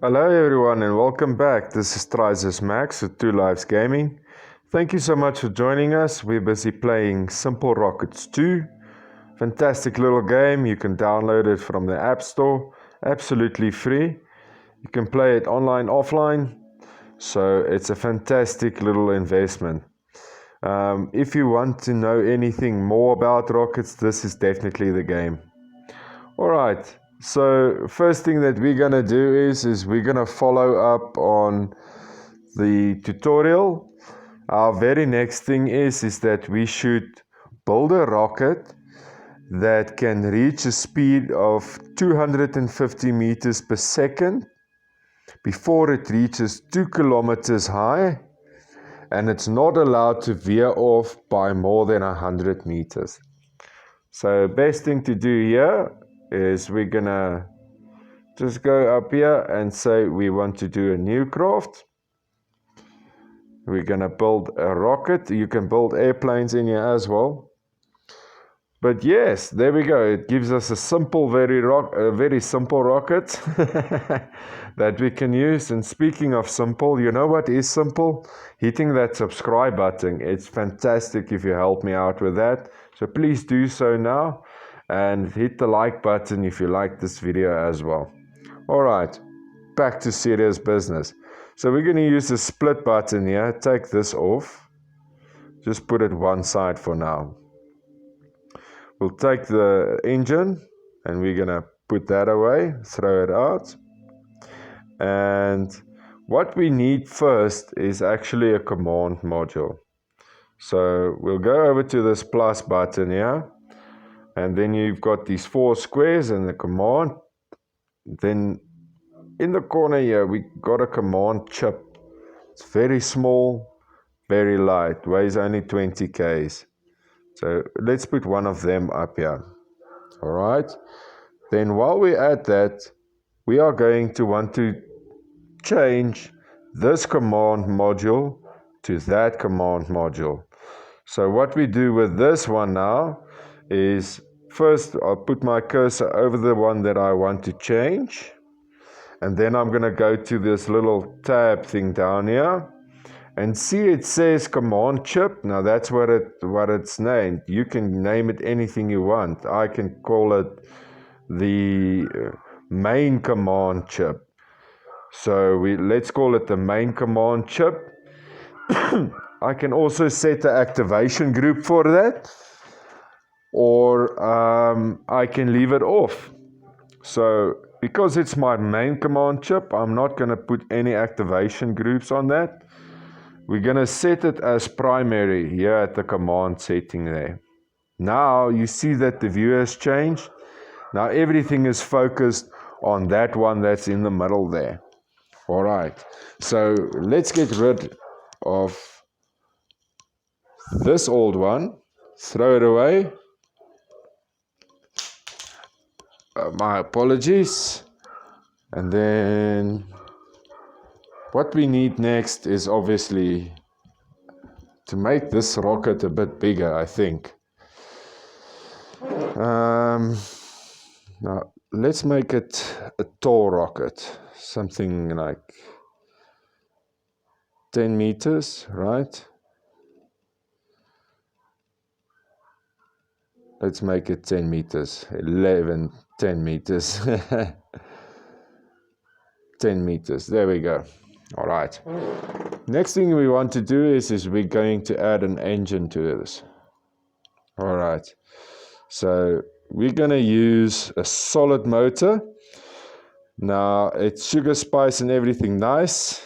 Hello everyone and welcome back. This is Trizes Max with Two Lives Gaming. Thank you so much for joining us. We're busy playing SimpleRockets2. Fantastic little game. You can download it from the App Store. Absolutely free. You can play it online, offline. So it's a fantastic little investment. If you want to know anything more about rockets, this is definitely the game. Alright, so first thing that we're going to do is we're going to follow up on the tutorial. Our very next thing is that we should build a rocket that can reach a speed of 250 meters per second before it reaches 2 kilometers high, and it's not allowed to veer off by more than 100 meters. So best thing to do here is we're gonna just go up here and say we want to do a new craft. We're gonna build a rocket. You can build airplanes in here as well. But yes, there we go. It gives us a simple, very simple rocket that we can use. And speaking of simple, you know what is simple? Hitting that subscribe button. It's fantastic if you help me out with that. So please do so now. And hit the like button if you like this video as well. Alright, back to serious business. So we're going to use the split button here. Take this off. Just put it one side for now. We'll take the engine and we're going to put that away, throw it out. And what we need first is actually a command module. So we'll go over to this plus button here. And then you've got these 4 squares and the command. Then in the corner here, we got a command chip. It's very small, very light, weighs only 20 k's. So let's put one of them up here. All right. Then while we're at that, we are going to want to change this command module to that command module. So what we do with this one now is first I'll put my cursor over the one that I want to change. And then I'm going to go to this little tab thing down here. And see, it says command chip. Now that's what it's named. You can name it anything you want. I can call it the main command chip. So let's call it the main command chip. I can also set the activation group for that, or I can leave it off. So because it's my main command chip, I'm not going to put any activation groups on that. We're going to set it as primary here at the command setting there. Now you see that the view has changed. Now everything is focused on that one that's in the middle there. All right. So let's get rid of this old one. Throw it away. My apologies. And then what we need next is obviously to make this rocket a bit bigger, I think. Now, let's make it a tall rocket. Something like 10 meters, right? Let's make it 10 meters. 10 meters. 10 meters. There we go. All right. Next thing we want to do is we're going to add an engine to this. All right. So we're going to use a solid motor. Now it's sugar spice and everything nice.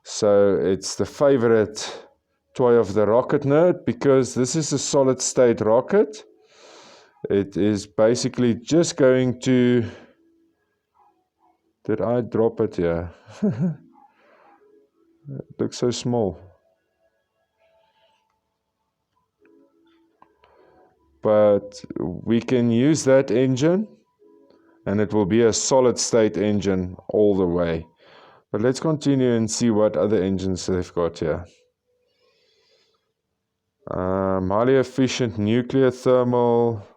So it's the favorite toy of the rocket nerd because this is a solid state rocket. It is basically just going to... Did I drop it here? It looks so small. But we can use that engine and it will be a solid state engine all the way. But let's continue and see what other engines they've got here. Highly efficient nuclear thermal,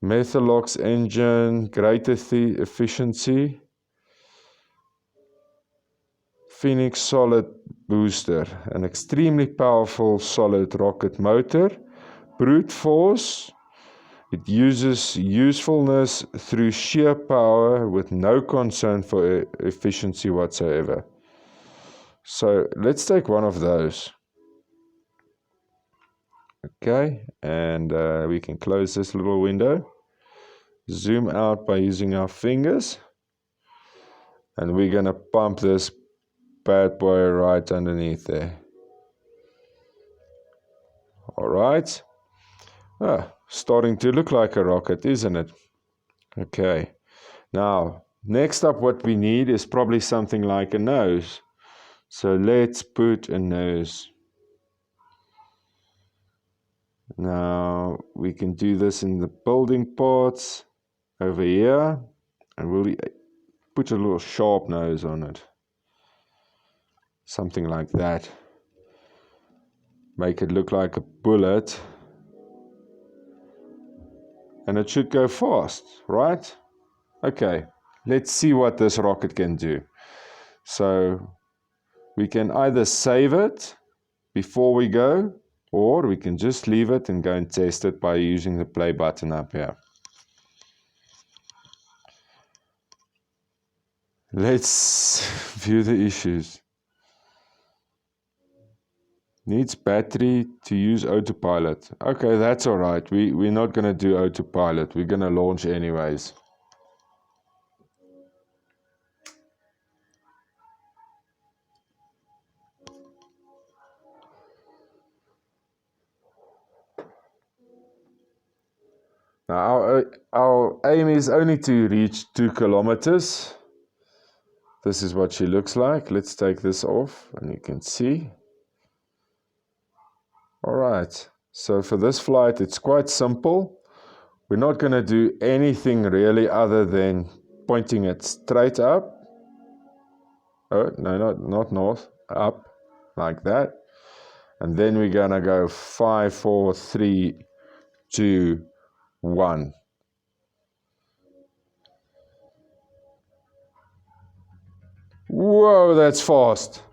Methalox engine, greater efficiency. Phoenix solid booster, an extremely powerful solid rocket motor, brute force. It uses usefulness through sheer power with no concern for efficiency whatsoever. So let's take one of those. Okay, and we can close this little window. Zoom out by using our fingers. And we're going to pump this bad boy right underneath there. Alright. Starting to look like a rocket, isn't it? Okay. Now, next up what we need is probably something like a nose. So let's put a nose. Now, we can do this in the building parts over here. And we'll put a little sharp nose on it. Something like that. Make it look like a bullet. And it should go fast, right? Okay, let's see what this rocket can do. So we can either save it before we go, or we can just leave it and go and test it by using the play button up here. Let's view the issues. Needs battery to use autopilot. Okay, that's all right. We're not going to do autopilot. We're going to launch anyways. Now our aim is only to reach 2 kilometers. This is what she looks like. Let's take this off and you can see. Alright, so for this flight it's quite simple. We're not going to do anything really other than pointing it straight up. Oh, no, not north, up, like that. And then we're going to go 5, 4, 3, 2, 1. Whoa, that's fast.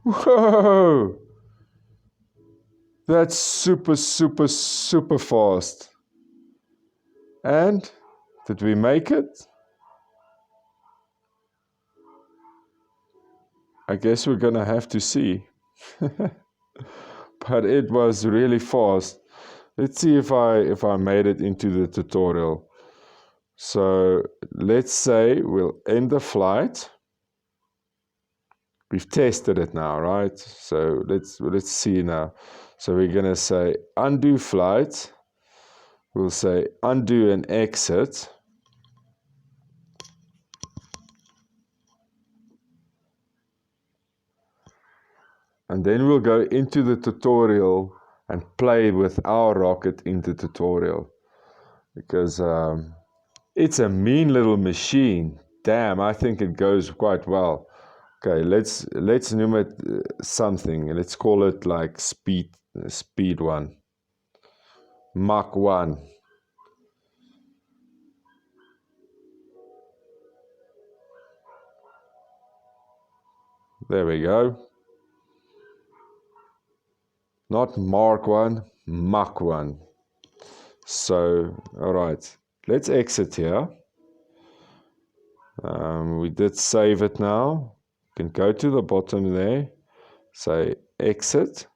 Whoa. That's super, super, super fast. And did we make it? I guess we're gonna have to see. But it was really fast. Let's see if I made it into the tutorial. So let's say we'll end the flight. We've tested it now, right? So let's see now. So we're gonna say undo flight. We'll say undo and exit. And then we'll go into the tutorial and play with our rocket in the tutorial. Because it's a mean little machine. Damn, I think it goes quite well. Okay, let's name it something. Let's call it like speed 1. Mach 1. There we go. Not Mark 1, Mach 1. So, alright, let's exit here. We did save it now. You can go to the bottom there, say exit.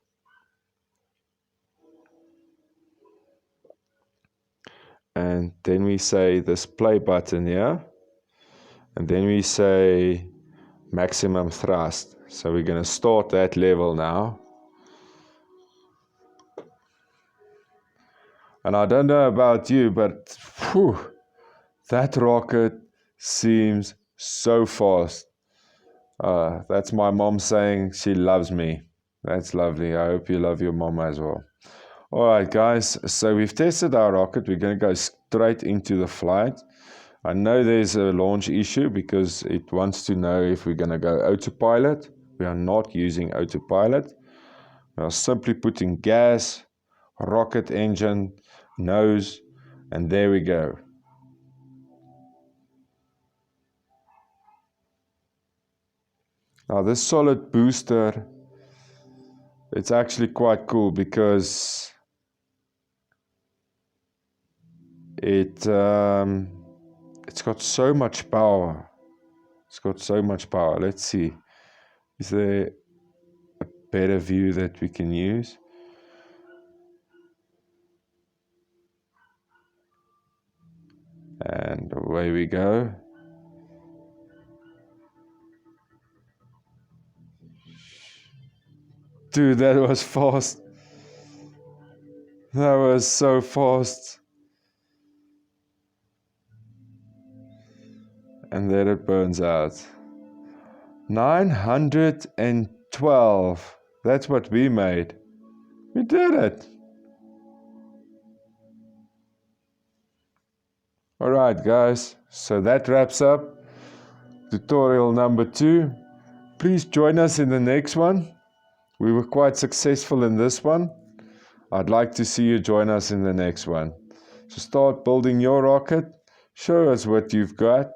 And then we say this play button here. And then we say maximum thrust. So we're going to start that level now. And I don't know about you, but whew, that rocket seems so fast. That's my mom saying she loves me. That's lovely. I hope you love your mom as well. Alright guys, so we've tested our rocket. We're going to go straight into the flight. I know there's a launch issue because it wants to know if we're going to go autopilot. We are not using autopilot. We are simply putting gas, rocket engine, nose, and there we go. Now this solid booster, it's actually quite cool because it's got so much power. It's got so much power. Let's see. Is there a better view that we can use? And away we go. Dude, that was fast. That was so fast. And then it burns out. 912. That's what we made. We did it. Alright guys, so that wraps up tutorial number 2. Please join us in the next one. We were quite successful in this one. I'd like to see you join us in the next one. So start building your rocket, show us what you've got,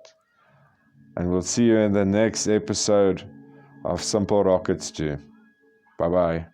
and we'll see you in the next episode of Simple Rockets 2. Bye bye.